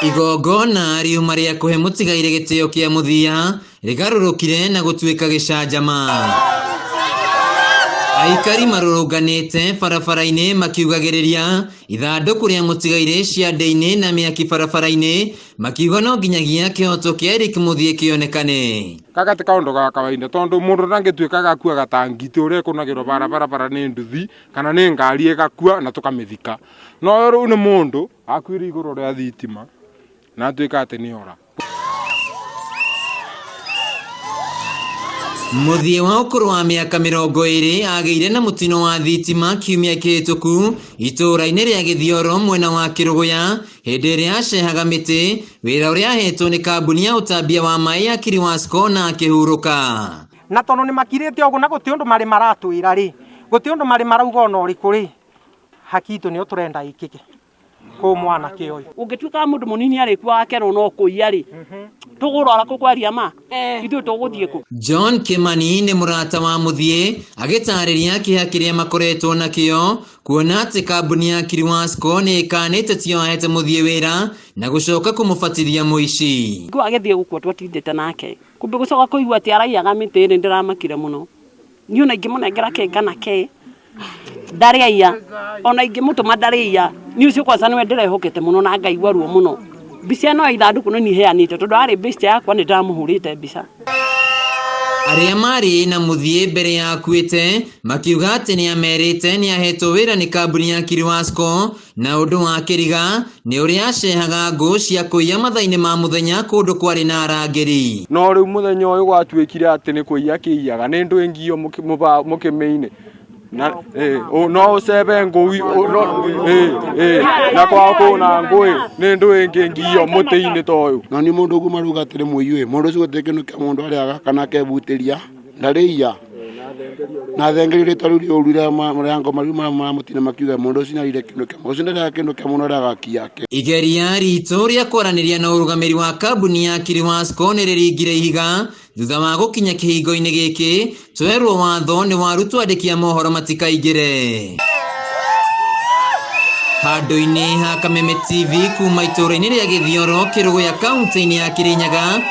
Igongona riuma ria kuhe mutigaire gitio kia muthia rigarurukire na gutuika gicanjama. Aikari marurunganite barabara-ini makiugagiriria ithanduku ria mutigaire ciande-ini na miaki barabara-ini makiuga no nginyagia kihoto kia Erick Muthie kionekane. Kagati kaundu ga kawaida tondu mundu ndangituika gakua gatangite uria kunagirwo barabara ni nduthi kana ni ngari igakua na tukamithika. No riu ni mundu akuire iguru ria thitima na tuika ati ni ora. Muthie wa ukuru wa miaka 20 ageire na mutino wa thitima kiumia kihituku itura-ini ria Githioro mwena wa Kiruguya hindi iria acehaga miti wira uria ahetwo ni kambuni ya utambia wa mai ya Kiriwasco na akihuruka. Na tondu ni makirite ugu na guti undu mari maratwira ri guti undu mari marauga ona uriku ri hakitu ni uturenda ikike ko mwana ke oyo ungituika mundu munini ari kwa akero no kuiya ri tugurora kukwaria ma ithu tuguthie ku. John Kimani ni murata wa Muthie agitariria kiha kiria makoretwo nakio kuona ati kambuni ya Kiriwasco ni ikanite tio ahete Muthie wira na gucoka kumufatithia muici. Ngo agithie gukwo twatindite nake kumbe gucoka kuigua ati araiaga miti ni ndiramakire muno ni ona ingimunengera ke kana ke ndaria ona ingimutuma ndaria ni ucio kwanza niwe ndirehokete muno na ngaigua ruo muno mbica no ithanduku no ni heanite tondu ari mbica yakwa ni ndamuhurite mbica. Aria mari na Muthie mbere ya akuite makiuga ati ni amerite ni ahetwo wira ni kambuni ya Kiriwasco na undu wa kiriga ni uria acehaga ngũ cia kuiya mathaini ma muthenya kundu kwari na arangiri. No riu muthenya uyu gwatuikire ati ni kuiya kiiyaga ni ndu ingio mukimeine na no ucebe ngui na kwa kuna ngui ni ndu ingi ngio muti-ini toyu no ni mundu gumaruga atiri muiwe mundu ucio gutekenu kia mundu ariaga kana kebutiria ndariya na thengerire taruri urire marango maruma mutina makiuga mundu ucio narire kindu kia mundu ndaria kindu kia mundu aragaki yake. Igeria ritu ria kwaraniria na urugamiri wa kambuni ya Kiriwasco ni riringire ihiga thutha wa gukinya kihingo-ini giki twerwo watho ni warutwo andiki a mohoro matikaingire. Handu-ini ha Kameme TV kuma itura-ini ria Githioro Kiruguya kaunti-ini ya Kirinyaga.